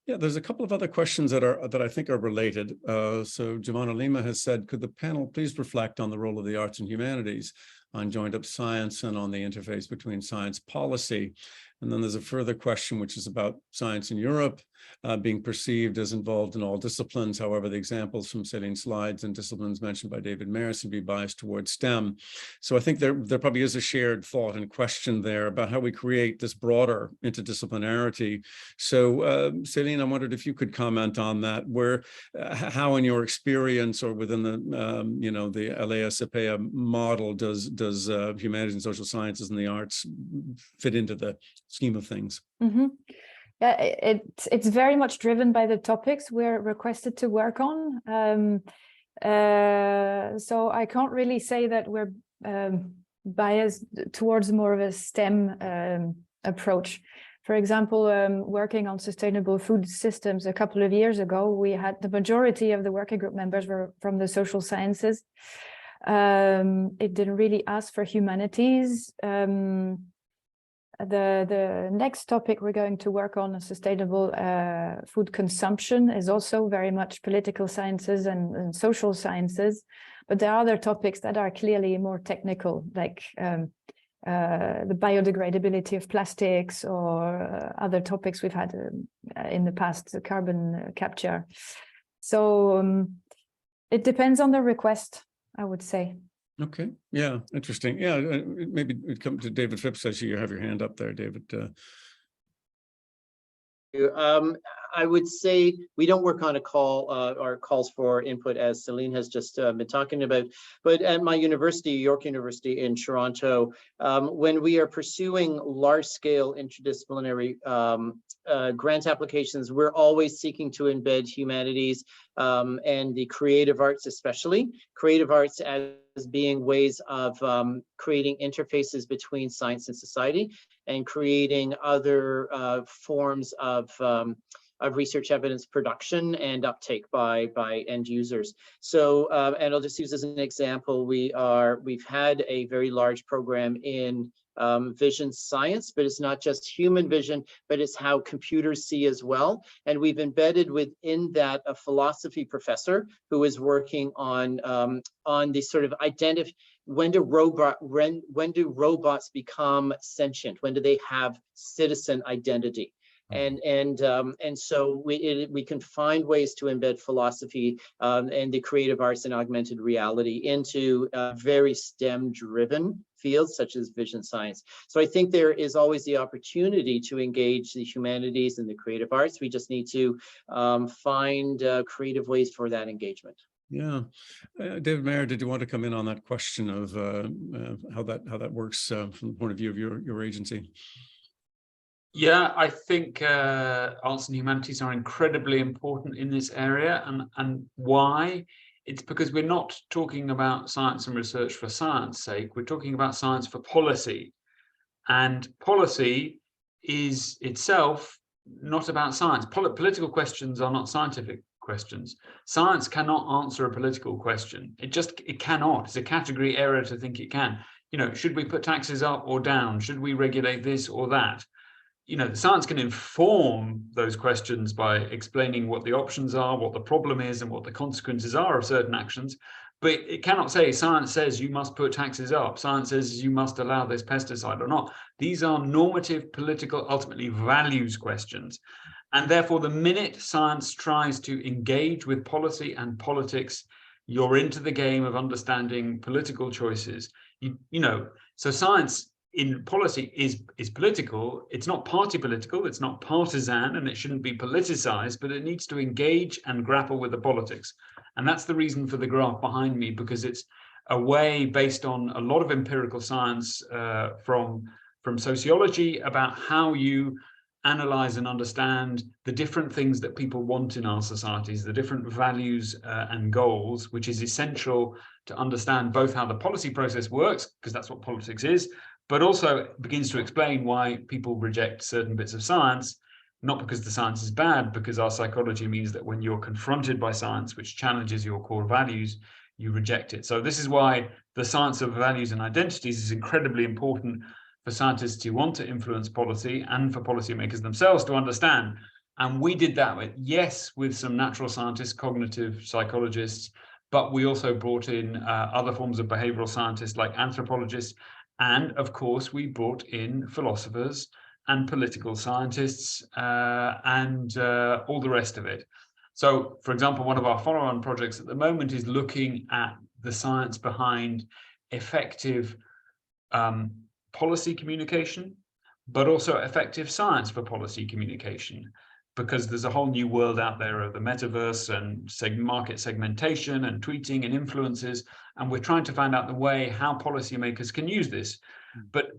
Yeah, there's a couple of other questions that I think are related. So Giovanna Lima has said, could the panel please reflect on the role of the arts and humanities on joined up science and on the interface between science policy? And then there's a further question, which is about science in Europe being perceived as involved in all disciplines. However, the examples from Celine's slides and disciplines mentioned by David Mayer seem to be biased towards STEM. So I think there probably is a shared thought and question there about how we create this broader interdisciplinarity. So Celine, I wondered if you could comment on that, how in your experience or within the, you know, the LASAPEA model does humanities and social sciences and the arts fit into the scheme of things? Mm-hmm. Yeah, it's very much driven by the topics we're requested to work on. So I can't really say that we're biased towards more of a STEM approach. For example, working on sustainable food systems a couple of years ago, we had the majority of the working group members were from the social sciences. It didn't really ask for humanities. The next topic we're going to work on, sustainable food consumption, is also very much political sciences and social sciences, but there are other topics that are clearly more technical, like the biodegradability of plastics or other topics we've had in the past, the carbon capture. So it depends on the request, I would say. Okay. Yeah. Interesting. Yeah. Maybe we'd come to David Phipps. I see you have your hand up there, David. I would say we don't work on a call or calls for input, as Celine has just been talking about. But at my university, York University in Toronto, when we are pursuing large-scale interdisciplinary grant applications, we're always seeking to embed humanities and the creative arts, especially creative arts as being ways of creating interfaces between science and society and creating other forms of research evidence production and uptake by end users. So, and I'll just use as an example, we've had a very large program in vision science, but it's not just human vision, but it's how computers see as well. And we've embedded within that a philosophy professor who is working on the sort of when do robots become sentient? When do they have citizen identity? And so we can find ways to embed philosophy and the creative arts and augmented reality into very STEM-driven fields such as vision science. So I think there is always the opportunity to engage the humanities and the creative arts. We just need to find creative ways for that engagement. Yeah, David Mayer, did you want to come in on that question of how that works from the point of view of your agency? Yeah, I think arts and humanities are incredibly important in this area, and why? It's because we're not talking about science and research for science sake. We're talking about science for policy, and policy is itself not about science. Political questions are not scientific questions. Science cannot answer a political question. It cannot. It's a category error to think it can. You know, should we put taxes up or down? Should we regulate this or that? You know, the science can inform those questions by explaining what the options are, what the problem is, and what the consequences are of certain actions. But it cannot say, science says you must put taxes up, science says you must allow this pesticide or not. These are normative, political, ultimately values questions. And therefore, the minute science tries to engage with policy and politics, you're into the game of understanding political choices. You know, so science in policy is political. It's not party political, it's not partisan, and it shouldn't be politicized, but it needs to engage and grapple with the politics. And that's the reason for the graph behind me, because it's a way based on a lot of empirical science from sociology about how you analyze and understand the different things that people want in our societies, the different values and goals, which is essential to understand both how the policy process works, because that's what politics is, but also begins to explain why people reject certain bits of science, not because the science is bad, because our psychology means that when you're confronted by science, which challenges your core values, you reject it. So this is why the science of values and identities is incredibly important for scientists who want to influence policy and for policymakers themselves to understand. And we did that with some natural scientists, cognitive psychologists, but we also brought in other forms of behavioral scientists like anthropologists. And of course, we brought in philosophers and political scientists and all the rest of it. So, for example, one of our follow-on projects at the moment is looking at the science behind effective policy communication, but also effective science for policy communication, because there's a whole new world out there of the metaverse and market segmentation and tweeting and influences, and we're trying to find out the way how policymakers can use this. But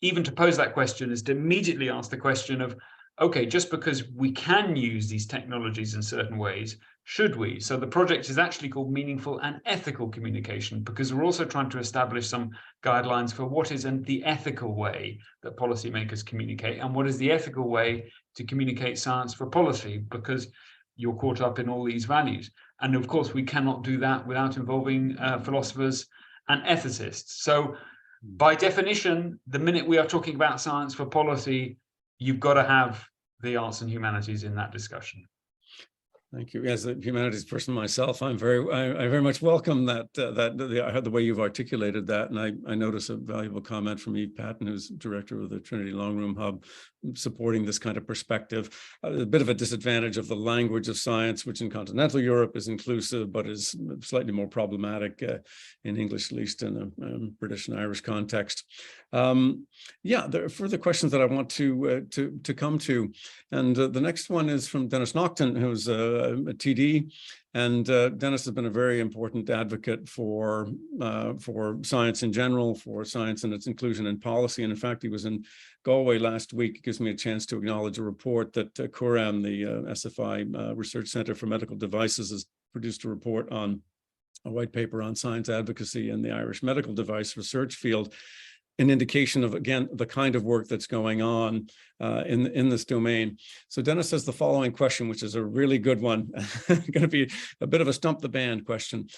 even to pose that question is to immediately ask the question of, okay, just because we can use these technologies in certain ways, should we? So the project is actually called Meaningful and Ethical Communication, because we're also trying to establish some guidelines for what is the ethical way that policymakers communicate, and what is the ethical way to communicate science for policy, because you're caught up in all these values. And of course, we cannot do that without involving philosophers and ethicists. So by definition, the minute we are talking about science for policy, you've got to have the arts and humanities in that discussion. Thank you. As a humanities person myself, I very much welcome the way you've articulated that. And I notice a valuable comment from Eve Patton, who's director of the Trinity Long Room Hub, supporting this kind of perspective. A bit of a disadvantage of the language of science, which in continental Europe is inclusive, but is slightly more problematic in English, at least in a British and Irish context. Yeah, there are further questions that I want to come to. And the next one is from Dennis Naughton, who's a TD, and Dennis has been a very important advocate for science in general, for science and its inclusion in policy. And in fact, he was in Galway last week. It gives me a chance to acknowledge a report that CURAM, the SFI Research Center for Medical Devices, has produced a report on a white paper on science advocacy in the Irish medical device research field. an indication of, again, the kind of work that's going on in this domain. So Dennis has the following question, which is a really good one. Going to be a bit of a stump the band question.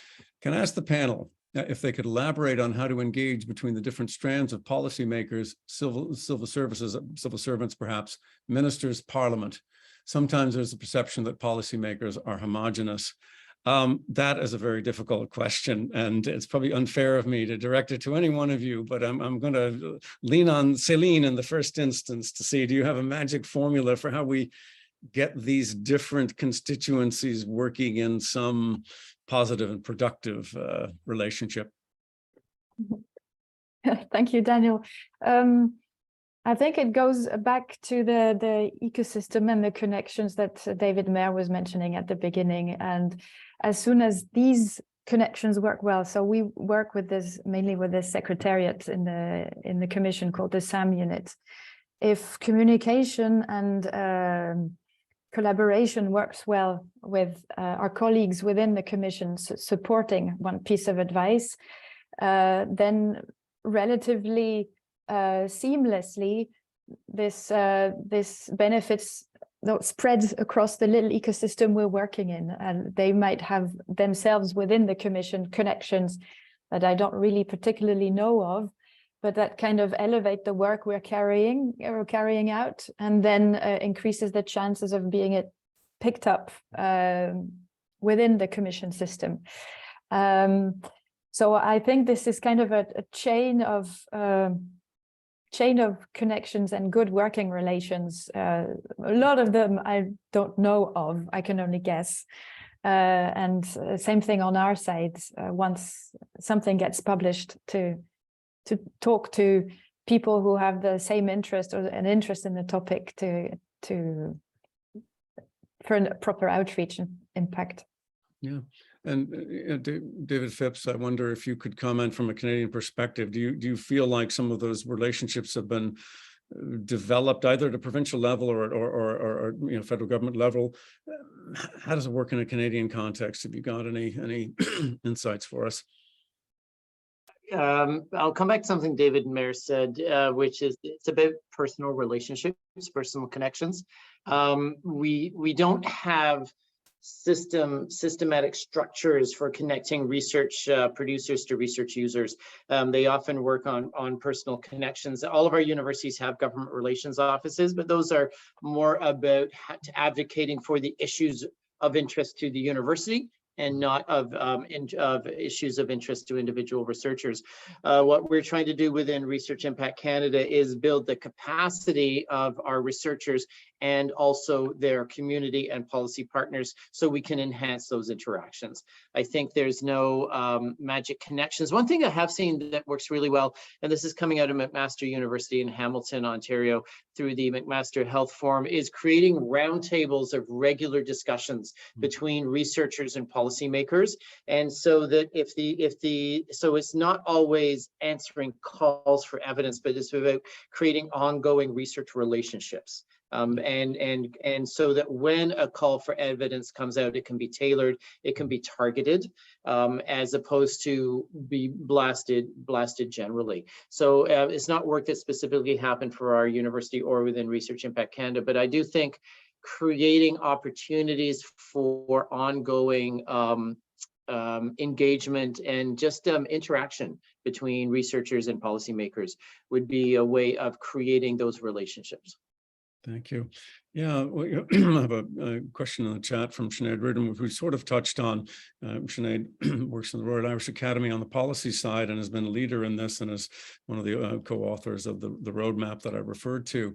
Can I ask the panel if they could elaborate on how to engage between the different strands of policymakers, civil services, civil servants, perhaps, ministers, parliament? Sometimes there's a perception that policymakers are homogenous. That is a very difficult question, and it's probably unfair of me to direct it to any one of you, but I'm going to lean on Céline in the first instance to see, do you have a magic formula for how we get these different constituencies working in some positive and productive relationship? Thank you, Daniel. I think it goes back to the ecosystem and the connections that David Mayer was mentioning at the beginning. And as soon as these connections work well, so we work with this mainly with the secretariat in the commission called the SAM unit. If communication and collaboration works well with our colleagues within the commission supporting one piece of advice, then relatively seamlessly, this benefits spreads across the little ecosystem we're working in, and they might have themselves within the commission connections that I don't really particularly know of, but that kind of elevate the work we're carrying out, and then increases the chances of being picked up within the commission system. So I think this is kind of a chain of connections and good working relations. A lot of them I don't know of, I can only guess. And same thing on our side, once something gets published, to talk to people who have the same interest or an interest in the topic for a proper outreach and impact. Yeah. And David Phipps, I wonder if you could comment from a Canadian perspective. Do you feel like some of those relationships have been developed either at a provincial level or federal government level? How does it work in a Canadian context? Have you got any insights for us? I'll come back to something David Mayer said, which is it's about personal relationships, personal connections. We don't have systematic structures for connecting research producers to research users. They often work on personal connections. All of our universities have government relations offices, but those are more about advocating for the issues of interest to the university and not of issues of interest to individual researchers. What we're trying to do within Research Impact Canada is build the capacity of our researchers and also their community and policy partners so we can enhance those interactions. I think there's no magic connections. One thing I have seen that works really well, and this is coming out of McMaster University in Hamilton, Ontario, through the McMaster Health Forum, is creating roundtables of regular discussions between researchers and policymakers. And so that so it's not always answering calls for evidence, but it's about creating ongoing research relationships. And so that when a call for evidence comes out, it can be tailored, it can be targeted, as opposed to be blasted generally. So it's not work that specifically happened for our university or within Research Impact Canada, but I do think creating opportunities for ongoing engagement and just interaction between researchers and policymakers would be a way of creating those relationships. Thank you. Yeah, we have a question in the chat from Sinead Riordan, who sort of touched on. Sinead works in the Royal Irish Academy on the policy side and has been a leader in this and is one of the co-authors of the roadmap that I referred to.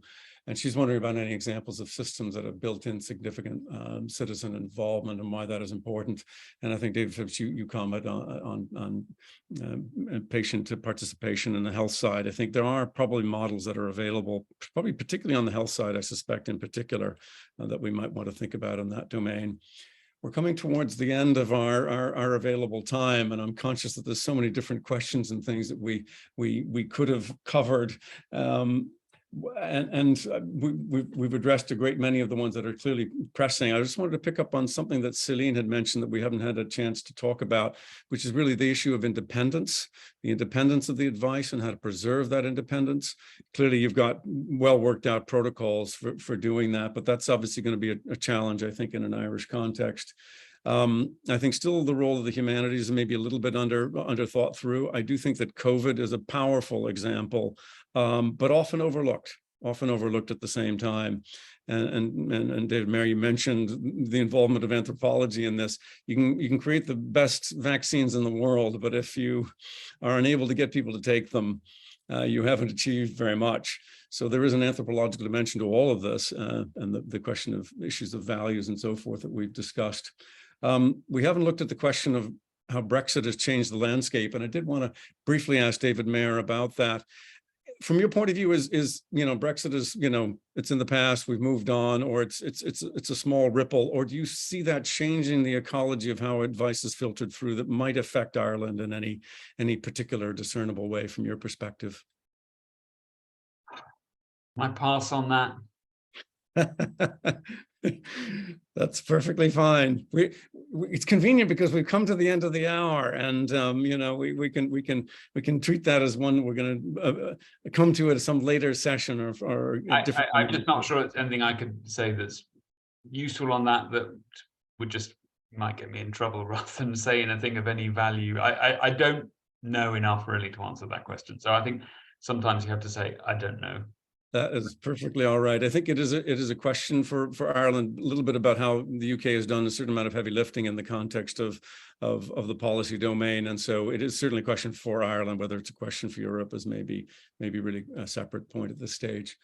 And she's wondering about any examples of systems that have built in significant citizen involvement and why that is important. And I think, David Phipps, you comment on patient participation in the health side. I think there are probably models that are available, probably particularly on the health side, I suspect in particular, that we might want to think about in that domain. We're coming towards the end of our available time, and I'm conscious that there's so many different questions and things that we could have covered. we've addressed a great many of the ones that are clearly pressing. I just wanted to pick up on something that Celine had mentioned that we haven't had a chance to talk about, which is really the issue of independence, the independence of the advice and how to preserve that independence. Clearly, you've got well worked out protocols for doing that, but that's obviously going to be a challenge, I think, in an Irish context. I think still the role of the humanities is maybe a little bit under thought through. I do think that COVID is a powerful example, but often overlooked at the same time. And David Mayer, you mentioned the involvement of anthropology in this. You can create the best vaccines in the world, but if you are unable to get people to take them, you haven't achieved very much. So there is an anthropological dimension to all of this, and the question of issues of values and so forth that we've discussed. We haven't looked at the question of how Brexit has changed the landscape, and I did want to briefly ask David Mayer about that. From your point of view, is Brexit is it's in the past, we've moved on, or it's a small ripple, or do you see that changing the ecology of how advice is filtered through that might affect Ireland in any particular discernible way from your perspective? My pass on that. That's perfectly fine. It's convenient because we've come to the end of the hour, and we can treat that as one we're going to come to at some later session or different. I'm just not sure it's anything I could say that's useful on that would just might get me in trouble rather than say anything of any value. I don't know enough really to answer that question. So I think sometimes you have to say, I don't know. That is perfectly all right. I think it is a question for Ireland, a little bit about how the UK has done a certain amount of heavy lifting in the context of the policy domain. And so it is certainly a question for Ireland. Whether it's a question for Europe is maybe really a separate point at this stage.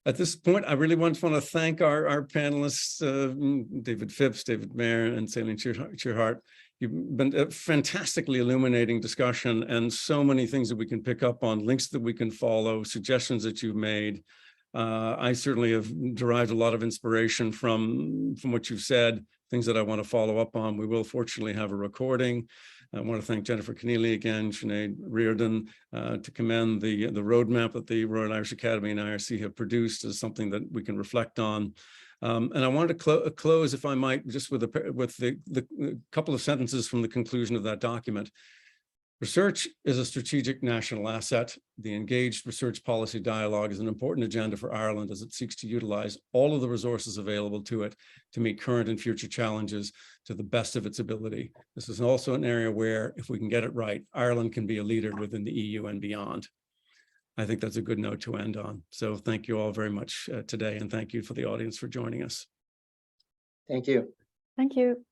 At this point, I really want to thank our panelists, David Phipps, David Mayer, and Celine Cheerhart. You've been a fantastically illuminating discussion, and so many things that we can pick up on, links that we can follow, suggestions that you've made. I certainly have derived a lot of inspiration from what you've said, things that I want to follow up on. We will fortunately have a recording. I want to thank Jennifer Keneally again, Sinead Reardon, to commend the roadmap that the Royal Irish Academy and IRC have produced as something that we can reflect on. And I wanted to close, if I might, just with the couple of sentences from the conclusion of that document. Research is a strategic national asset. The engaged research policy dialogue is an important agenda for Ireland as it seeks to utilize all of the resources available to it to meet current and future challenges to the best of its ability. This is also an area where, if we can get it right, Ireland can be a leader within the EU and beyond. I think that's a good note to end on. So thank you all very much today, and thank you for the audience for joining us. Thank you. Thank you.